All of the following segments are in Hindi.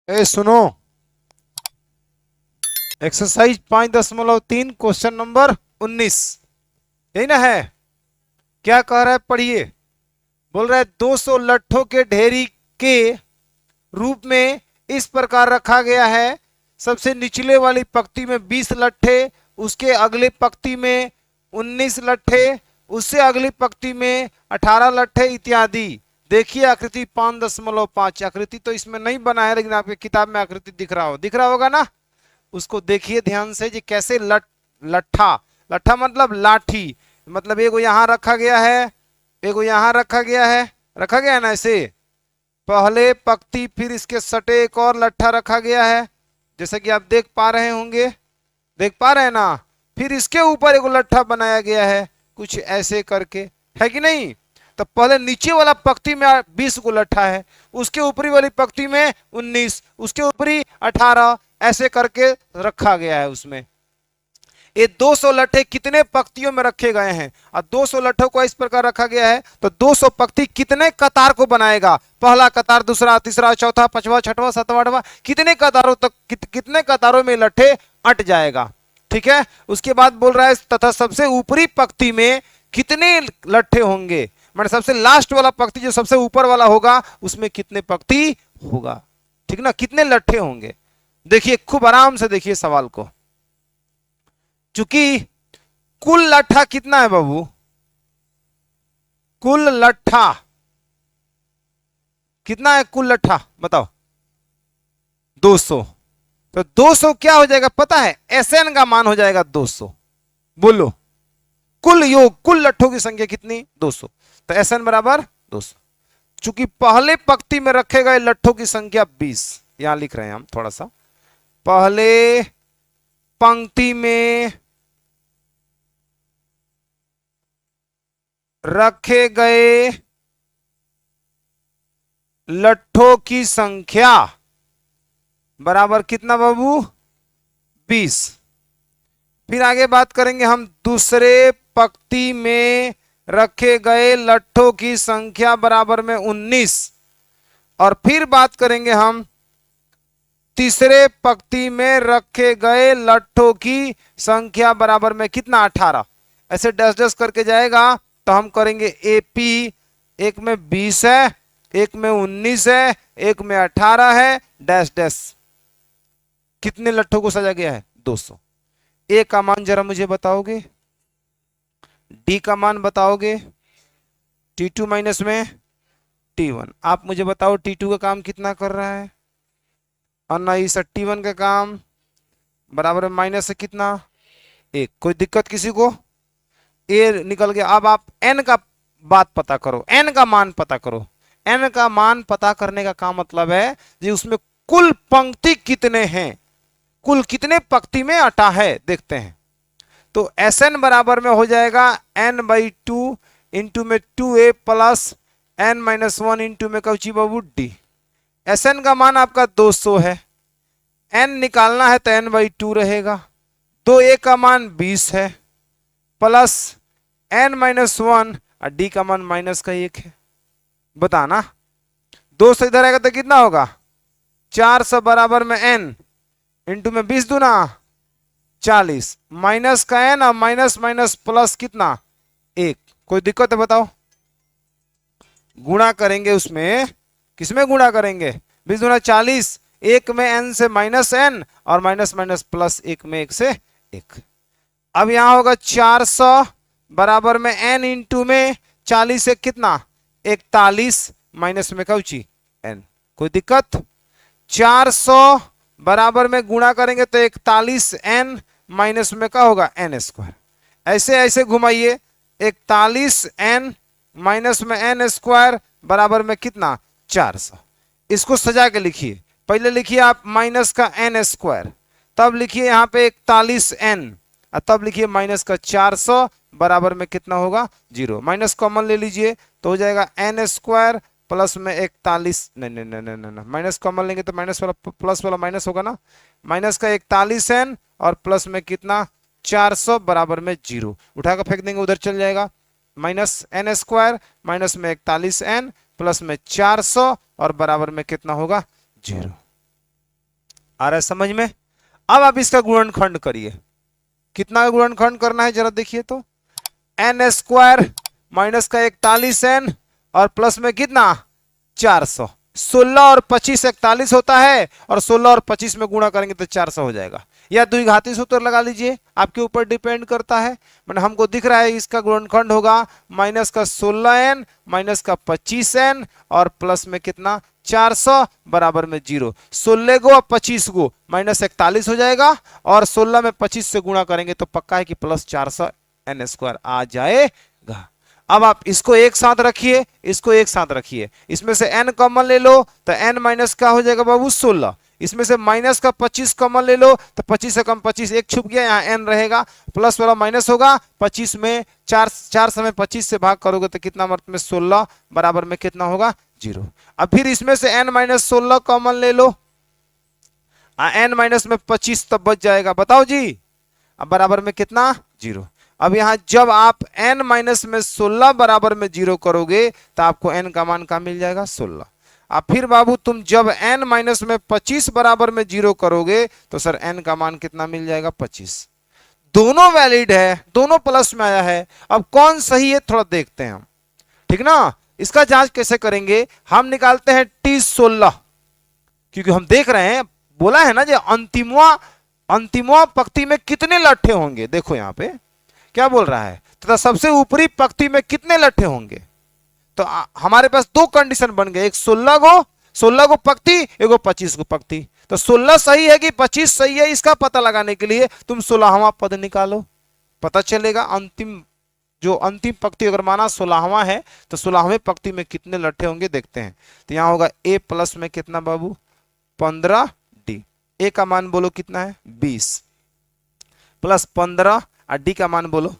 ए सुनो, एक्सरसाइज 5.3 क्वेश्चन नंबर 19 यही ना है। क्या कह रहा है पढ़िए। बोल रहा है 200 लट्ठों के ढेरी के रूप में इस प्रकार रखा गया है। सबसे निचले वाली पंक्ति में 20 लट्ठे, उसके अगले पंक्ति में 19 लट्ठे, उससे अगली पंक्ति में 18 लट्ठे इत्यादि। देखिए आकृति 5.5। आकृति तो इसमें नहीं बना है, लेकिन आपके किताब में आकृति दिख रहा होगा ना। उसको देखिए ध्यान से जी कैसे लट्ठा। लट्ठा मतलब लाठी, मतलब एगो यहां रखा गया है, एगो यहां रखा गया है ना ऐसे। पहले पंक्ति फिर इसके सटे एक और लट्ठा रखा गया है, जैसा कि आप देख पा रहे होंगे, देख पा रहे हैं ना। फिर इसके ऊपर एगो लट्ठा बनाया गया है कुछ ऐसे करके, है कि नहीं। तो पहले नीचे वाला पंक्ति में 20 को लट्ठा है, उसके ऊपरी वाली पंक्ति में 19, उसके ऊपरी 18, ऐसे करके रखा गया है उसमें। ये 200 लट्ठे कितने पंक्तियों में रखे गए हैं, और 200 लट्ठों को इस प्रकार रखा गया है, तो 200 पंक्ति कितने कतार को बनाएगा। पहला कतार, दूसरा, तीसरा, चौथा, पांचवा, छठवां, सातवां, आठवां, कितने कतारों तक कितने कतारों में लट्ठे अट जाएगा। ठीक है। उसके बाद बोल रहा है तथा सबसे ऊपरी पंक्ति में कितने लट्ठे होंगे, मतलब सबसे लास्ट वाला पंक्ति जो सबसे ऊपर वाला होगा उसमें कितने पंक्ति होगा। ठीक ना, कितने लट्ठे होंगे। देखिए खूब आराम से देखिए सवाल को। चूंकि कुल लट्ठा कितना है बाबू, कुल लट्ठा कितना है, कुल लट्ठा बताओ 200। तो 200 क्या हो जाएगा पता है, एसएन का मान हो जाएगा 200। बोलो कुल योग, कुल लट्ठों की संख्या कितनी, 200। तो एसएन बराबर 200। चूंकि पहले पंक्ति में रखे गए लट्ठों की संख्या 20, यहां लिख रहे हैं हम थोड़ा सा, पहले पंक्ति में रखे गए लट्ठों की संख्या बराबर कितना बाबू, 20। फिर आगे बात करेंगे हम दूसरे पंक्ति में रखे गए लट्ठों की संख्या बराबर में 19, और फिर बात करेंगे हम तीसरे पंक्ति में रखे गए लट्ठों की संख्या बराबर में कितना, 18। ऐसे डस डस करके जाएगा तो हम करेंगे एपी, एक में 20 है, एक में 19 है, एक में 18 है, डैश डैश। कितने लट्ठों को सजा गया है, 200। ए का मान जरा मुझे बताओगे, डी का मान बताओगे, T2 माइनस में T1। आप मुझे बताओ T2 का काम कितना कर रहा है, और ना इस T1 का काम बराबर माइनस से कितना, 1। कोई दिक्कत किसी को, ए निकल गया। अब आप एन का बात पता करो, एन का मान पता करो। एन का मान पता करने का काम मतलब है जी उसमें कुल पंक्ति कितने हैं, कुल कितने पंक्ति में अटा है देखते हैं। तो एस एन बराबर में हो जाएगा n/2 इंटू में 2a प्लस n-1 इंटू में कौची बाबू डी। एस एन का मान आपका 200 है, n निकालना है तो n/2 रहेगा। 2a का मान 20 है, प्लस n-1 और डी का मान माइनस का 1 है। बताना 200 इधर आएगा तो कितना होगा, 400 बराबर में n इंटू में 20 दूना 40, माइनस का n और माइनस माइनस प्लस कितना 1। कोई दिक्कत है बताओ। गुणा करेंगे उसमें, किसमें गुणा करेंगे, 20 दूना 40, एक में n से माइनस n और माइनस माइनस प्लस, एक में 1 से 1। अब यहां होगा 400 बराबर में n इंटू में 40 से कितना 41, माइनस में कौची n। कोई दिक्कत। 400 बराबर में गुणा करेंगे तो 41n माइनस में क्या होगा n²। ऐसे ऐसे घुमाइए, 41n माइनस में n² बराबर में कितना 400। इसको सजा के लिखिए, पहले लिखिए आप माइनस का n², तब लिखिए यहाँ पे 41n, और तब लिखिए माइनस का 400 बराबर में कितना होगा 0। माइनस कॉमन ले लीजिए तो हो जाएगा n² प्लस में 41, नहीं, माइनस कॉमन लेंगे तो माइनस वाला प्लस वाला माइनस होगा ना। माइनस का 41n और प्लस में कितना 400 बराबर में 0। उठाकर फेंक देंगे उधर चल जाएगा, माइनस n² माइनस में 41n प्लस में 400 और बराबर में कितना होगा 0। आ रहा है समझ में? अब आप इसका गुणनखंड करिए। कितना का गुणनखंड करना है जरा देखिए तो। एन स्क्वायर माइनस का 41n और प्लस में कितना 400। 16 और 25 41 होता है और 16 और 25 में गुणा करेंगे तो 400 हो जाएगा। या द्विघाती सूत्र लगा लीजिए, आपके ऊपर डिपेंड करता है। मैंने हमको दिख रहा है इसका गुणनखंड होगा माइनस का 16n माइनस का 25n और प्लस में कितना 400 बराबर में 0। 16 गो और 25 गो माइनस 41 हो जाएगा और 16 में 25 से गुणा करेंगे तो पक्का है कि प्लस 400 एन स्क्वायर आ जाएगा। अब आप इसको एक साथ रखिए, इसको एक साथ रखिए, इसमें से n कॉमन ले लो तो n माइनस का हो जाएगा बाबू 16। इसमें से माइनस का 25 कॉमन ले लो तो 25 से कम 25 एक छुप गया, यहाँ n रहेगा, प्लस वाला माइनस होगा। 25 में 4 समय 25 से भाग करोगे तो कितना मतलब में 16 बराबर में कितना होगा 0। अब फिर इसमें से n माइनस 16 कॉमन ले लो, n माइनस में 25 तब बच जाएगा, बताओ जी। अब बराबर में कितना 0। अब यहां जब आप n माइनस में 16 बराबर में 0 करोगे तो आपको n का मान का मिल जाएगा 16। अब फिर बाबू तुम जब n माइनस में 25 बराबर में 0 करोगे तो सर n का मान कितना मिल जाएगा 25। दोनों वैलिड है, दोनों प्लस में आया है। अब कौन सही है थोड़ा देखते हैं हम, ठीक ना। इसका जांच कैसे करेंगे, हम निकालते हैं t16, क्योंकि हम देख रहे हैं बोला है ना जो अंतिमवा पंक्ति में कितने लट्ठे होंगे। देखो यहां पे क्या बोल रहा है, तथा सबसे ऊपरी पंक्ति में कितने लट्ठे होंगे। तो हमारे पास दो कंडीशन बन गए, एक 16 गो पंक्ति, एक 25 गो पंक्ति। तो 16 सही है कि 25 सही है, इसका पता लगाने के लिए तुम 16वां पद निकालो, पता चलेगा। अंतिम पंक्ति अगर माना 16वां है तो 16वें पंक्ति में कितने लट्ठे होंगे देखते हैं। तो यहां होगा a प्लस में कितना बाबू 15d। a का मान बोलो कितना है 20 प्लस 15 और d का मान बोलो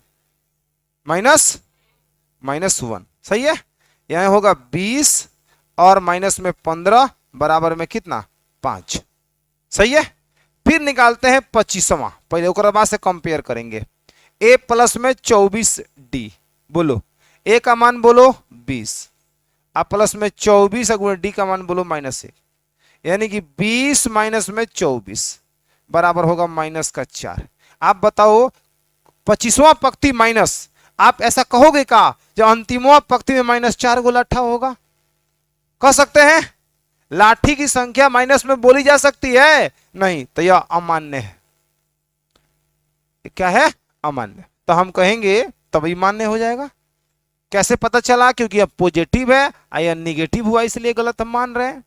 -1। सही है, यहां होगा 20 और माइनस में 15 बराबर में कितना 5। सही है। फिर निकालते हैं 25वां, पहले ओकरा बाद से कंपेयर करेंगे। a प्लस में 24d, बोलो a का मान बोलो 20 और प्लस में 24 गुणे d का मान बोलो -1, यानी कि 20 माइनस में 24 बराबर होगा -4। आप बताओ 25वां पंक्ति माइनस, आप ऐसा कहोगे का जो अंतिमवां पंक्ति में -4 गो लाठा होगा, कह सकते हैं। लाठी की संख्या माइनस में बोली जा सकती है नहीं, तो यह अमान्य है। क्या है अमान्य, तो हम कहेंगे तभी मान्य हो जाएगा। कैसे पता चला, क्योंकि अब पॉजिटिव है या निगेटिव हुआ इसलिए गलत हम मान रहे हैं।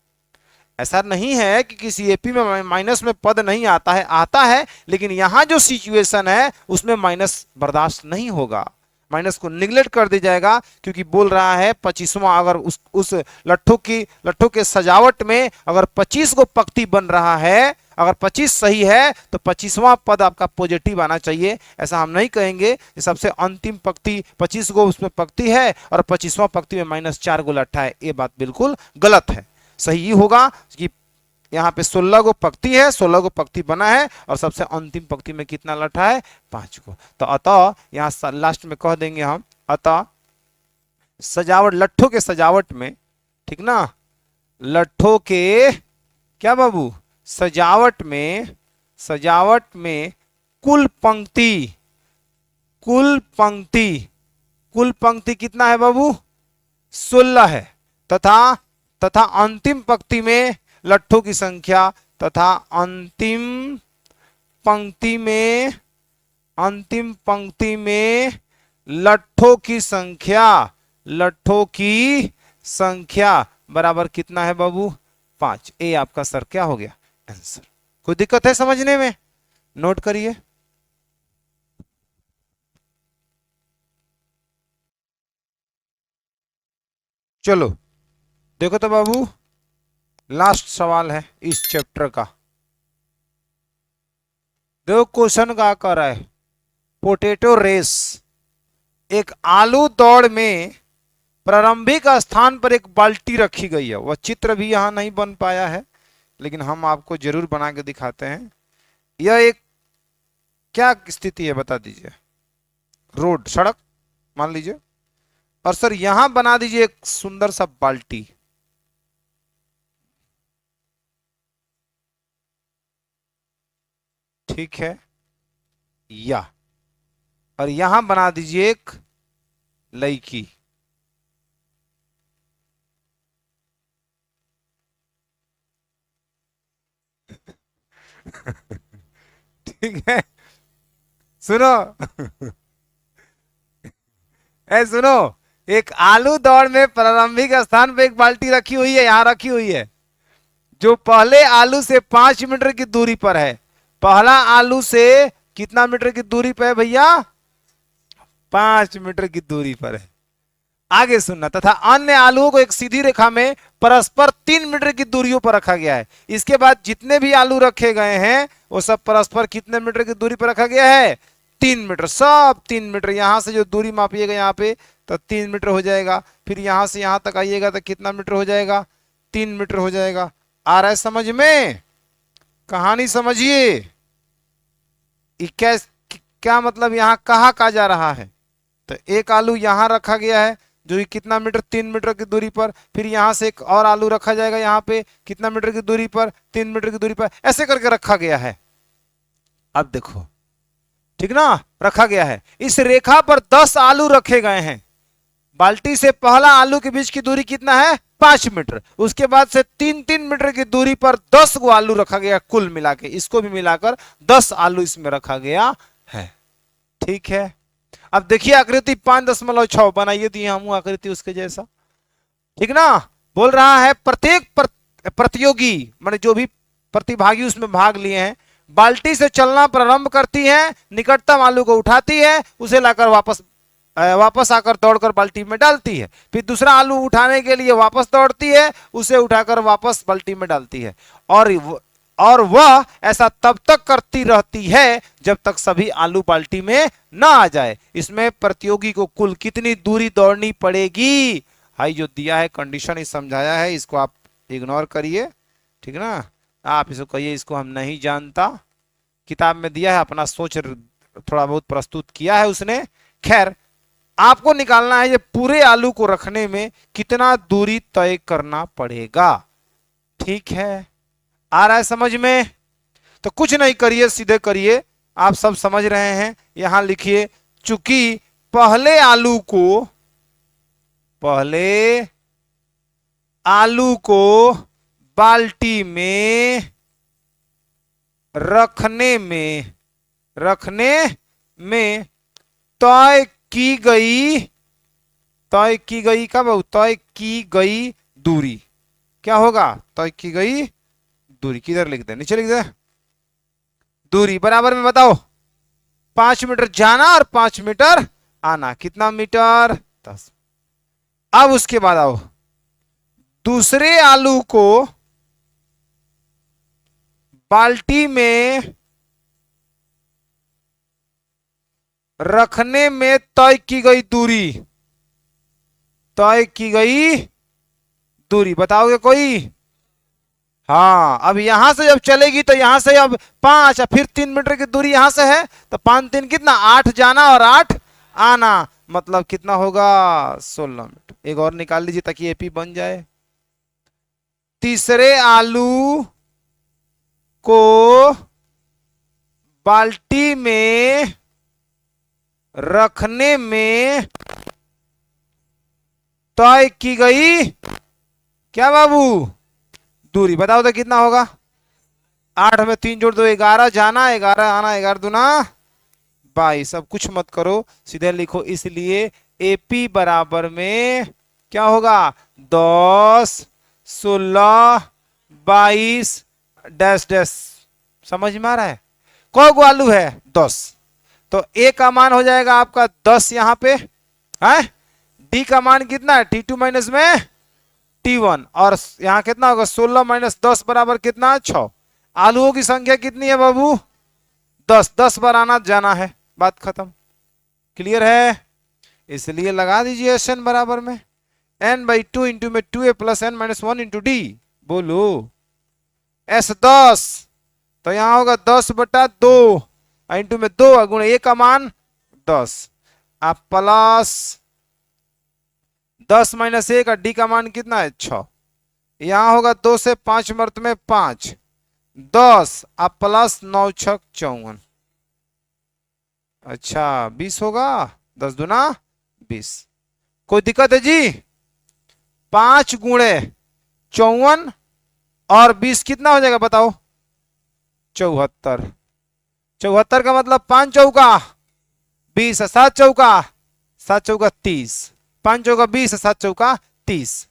ऐसा नहीं है कि किसी एपी में माइनस में पद नहीं आता है, आता है, लेकिन यहां जो सिचुएशन है उसमें माइनस बर्दाश्त नहीं होगा, माइनस को निगलेक्ट कर दिया जाएगा। क्योंकि बोल रहा है 25वां, अगर उस लट्ठों के सजावट में अगर 25 को पंक्ति बन रहा है, अगर 25 सही है तो 25वां पद आपका पॉजिटिव आना चाहिए। ऐसा हम नहीं कहेंगे कि सबसे अंतिम पंक्ति 25 गो उसमें पंक्ति है और 25वां पंक्ति में -4 गो लट्ठा है, ये बात बिल्कुल गलत है। सही होगा कि यहाँ पे 16 गो पंक्ति है, 16 गो पंक्ति बना है और सबसे अंतिम पंक्ति में कितना लट्ठा है 5 गो। तो अतः यहाँ लास्ट में कह देंगे हम, अतः सजावट लट्ठों के सजावट में, ठीक ना, लट्ठों के क्या बाबू सजावट में कुल पंक्ति कितना है बाबू 16 है, तथा अंतिम पंक्ति में लट्ठों की संख्या, तथा अंतिम पंक्ति में लट्ठों की संख्या बराबर कितना है बाबू 5। ए आपका सर क्या हो गया आंसर। कोई दिक्कत है समझने में, नोट करिए। चलो देखो तो बाबू, लास्ट सवाल है इस चैप्टर का। देखो क्वेश्चन का कर रहा है, पोटैटो रेस, एक आलू दौड़ में प्रारंभिक स्थान पर एक बाल्टी रखी गई है। वह चित्र भी यहां नहीं बन पाया है, लेकिन हम आपको जरूर बना के दिखाते हैं। यह एक क्या स्थिति है बता दीजिए, रोड सड़क मान लीजिए, और सर यहां बना दीजिए एक सुंदर सा बाल्टी। ठीक है, या, और यहां बना दीजिए एक लड़की। ठीक है, सुनो। सुनो, एक आलू दौड़ में प्रारंभिक स्थान पे एक बाल्टी रखी हुई है, यहां रखी हुई है, जो पहले आलू से 5 मीटर की दूरी पर है। पहला आलू से कितना मीटर की दूरी पर है भैया? 5 मीटर की दूरी पर है। आगे सुनना, तथा अन्य आलूओं को एक सीधी रेखा में परस्पर 3 मीटर की दूरियों पर रखा गया है। इसके बाद जितने भी आलू रखे गए हैं वो सब परस्पर कितने मीटर की दूरी पर रखा गया है? 3 मीटर, सब 3 मीटर। यहां से जो दूरी मापिएगा यहाँ पे तो 3 मीटर हो जाएगा, फिर यहां से यहां तक आइएगा तो कितना मीटर हो जाएगा? 3 मीटर हो जाएगा। आ रहा है समझ में? कहानी समझिए। क्या मतलब यहाँ कहा जा रहा है? तो एक आलू यहां रखा गया है जो कि कितना मीटर? 3 मीटर की दूरी पर। फिर यहां से एक और आलू रखा जाएगा यहाँ पे कितना मीटर की दूरी पर? 3 मीटर की दूरी पर। ऐसे करके रखा गया है। अब देखो, ठीक ना, रखा गया है। इस रेखा पर 10 आलू रखे गए हैं। बाल्टी से पहला आलू के बीच की दूरी कितना है? 5 मीटर। उसके बाद से 3-3 मीटर की दूरी पर 10 गो आलू रखा गया कुल मिला के, इसको भी मिलाकर 10 आलू इसमें रखा गया है। ठीक है, अब देखिए आकृति 5.6 बनाइए, दी हम आकृति उसके जैसा, ठीक ना। बोल रहा है प्रत्येक प्रतियोगी माने जो भी प्रतिभागी उसमें भाग लिए हैं, बाल्टी से चलना प्रारंभ करती है, निकटतम आलू को उठाती है, उसे लाकर वापस आकर दौड़कर बाल्टी में डालती है। फिर दूसरा आलू उठाने के लिए वापस दौड़ती है, उसे उठाकर वापस बाल्टी में डालती है। और वह ऐसा तब तक करती रहती है जब तक सभी आलू बाल्टी में ना आ जाए। इसमें प्रतियोगी को कुल कितनी दूरी दौड़नी पड़ेगी? हाई जो दिया है कंडीशन ही समझाया है, इसको आप इग्नोर करिए, ठीक ना। आप इसको कहिए इसको हम नहीं जानता, किताब में दिया है, अपना सोच थोड़ा बहुत प्रस्तुत किया है उसने। खैर, आपको निकालना है ये पूरे आलू को रखने में कितना दूरी तय करना पड़ेगा। ठीक है, आ रहा है समझ में? तो कुछ नहीं करिए, सीधे करिए, आप सब समझ रहे हैं। यहां लिखिए, चूंकि पहले आलू को बाल्टी में रखने में तय की गई क्या बाबू? तय की गई दूरी क्या होगा? तय की गई दूरी किधर लिख दे? नीचे लिख दे। दूरी बराबर में बताओ, 5 मीटर जाना और 5 मीटर आना। कितना मीटर? 10। अब उसके बाद आओ, दूसरे आलू को बाल्टी में रखने में तय की गई दूरी बताओगे कोई? हाँ, अब यहां से जब चलेगी तो यहां से अब 5 फिर 3 मीटर की दूरी यहां से है, तो 5-3 कितना? 8 जाना और 8 आना, मतलब कितना होगा? 16 मीटर। एक और निकाल लीजिए ताकि एपी बन जाए। तीसरे आलू को बाल्टी में रखने में तय की गई क्या बाबू? दूरी बताओ तो कितना होगा? 8 में 3 जोड़ दो, 11 जाना, 11 आना, 11 दूना 22। अब कुछ मत करो, सीधे लिखो। इसलिए एपी बराबर में क्या होगा? 10, 16, 22 डैश डैश। समझ में आ रहा है? कौ गो आलू है? 10। तो ए का मान हो जाएगा आपका 10 यहां पे है। डी का मान कितना है? T2 माइनस में T1। और यहां कितना होगा? 16 माइनस 10 बराबर कितना? 6। आलूओं की संख्या कितनी है बाबू? 10। 10 बार आना जाना है, बात खत्म। क्लियर है? इसलिए लगा दीजिए SN बराबर में n/2 इंटू में 2a plus n minus 1 into D. बोलो S 10, तो यहां होगा 10/2 इंटू में 2 गुण ए का मान 10, आप प्लस 10 माइनस 1 का डी का मान कितना है? 6। यहां होगा 2 से 5 मर्त में 5, 10 अब प्लस 9 छक 54। अच्छा 20 होगा, 10 दूना 20। कोई दिक्कत है जी? 5 गुणे 54 और 20 कितना हो जाएगा बताओ? 74। 74 का मतलब 5 चौका 20, 7 चौका 7 चौका 30, 5 चौका 20, 7 चौका 30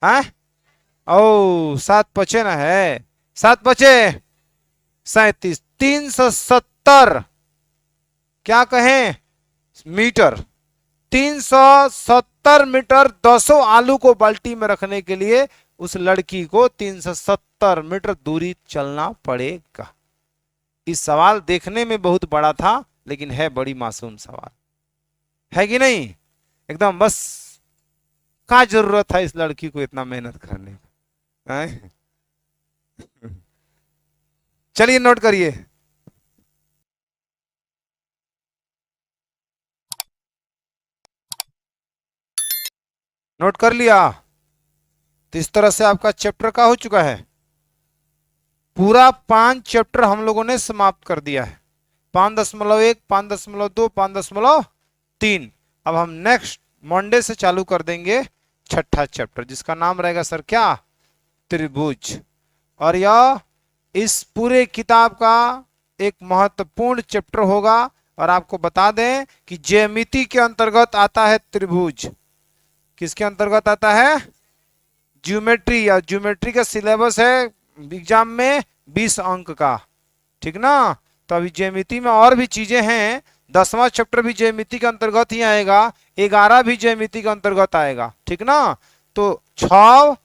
है। ओ 7 पचे ना है, 7 पचे 37, 370 क्या कहें मीटर। 370 मीटर 200 आलू को बाल्टी में रखने के लिए उस लड़की को 370 मीटर दूरी चलना पड़ेगा। इस सवाल देखने में बहुत बड़ा था लेकिन है बड़ी मासूम सवाल, है कि नहीं? एकदम बस क्या जरूरत है इस लड़की को इतना मेहनत करने का? चलिए नोट करिए। नोट कर लिया? तो इस तरह से आपका चैप्टर का हो चुका है। पूरा 5 चैप्टर हम लोगों ने समाप्त कर दिया है। 5.1, 5.2, 5.3। अब हम नेक्स्ट मंडे से चालू कर देंगे छठा चैप्टर, जिसका नाम रहेगा सर क्या? त्रिभुज। और यह इस पूरे किताब का एक महत्वपूर्ण चैप्टर होगा। और आपको बता दें कि ज्यामिति के अंतर्गत आता है त्रिभुज। किसके अंतर्गत आता है? ज्योमेट्री। या ज्योमेट्री का सिलेबस है एग्जाम में 20 अंक का, ठीक ना? तो अभी ज्यामिति में और भी चीजें हैं। 10वां चैप्टर भी ज्यामिति के अंतर्गत ही आएगा, 11 भी ज्यामिति के अंतर्गत आएगा, ठीक ना? तो 6,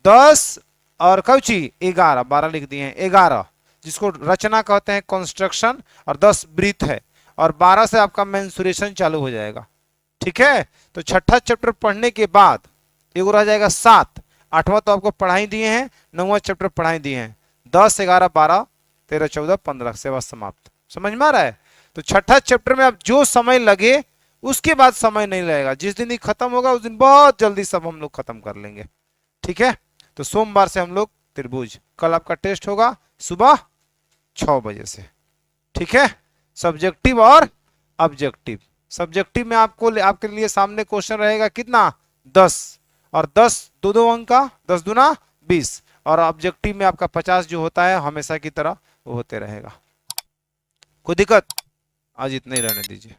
10 और कौची 11, 12 लिख दिए हैं, 11 जिसको रचना कहते हैं कंस्ट्रक्शन, और 10 वृत्त है, और 12 से आपका मेंसुरेशन चालू हो जाएगा, ठीक है? तो छठा चैप्टर पढ़ने के बाद एगो रह जाएगा 7। 8वां तो आपको पढ़ाई दिए हैं, 9वां चैप्टर पढ़ाई दिए हैं। 10, 11, 12, 13, 14, 15 सेवा समाप्त। समझ में आ रहा है? तो छठा चैप्टर में अब जो समय लगे उसके बाद समय नहीं लगेगा। जिस दिन ही खत्म होगा उस दिन बहुत जल्दी सब हम लोग खत्म कर लेंगे, ठीक है? तो सोमवार से हम लोग त्रिभुज। कल आपका टेस्ट होगा सुबह 6 बजे से, ठीक है? सब्जेक्टिव और ऑब्जेक्टिव। सब्जेक्टिव में आपको आपके लिए सामने क्वेश्चन रहेगा कितना? 10, और 10 दो अंक का, 10 दूना 20, और ऑब्जेक्टिव में आपका 50 जो होता है हमेशा की तरह वो होते रहेगा। कोई दिक्कत? आज इतना ही रहने दीजिए।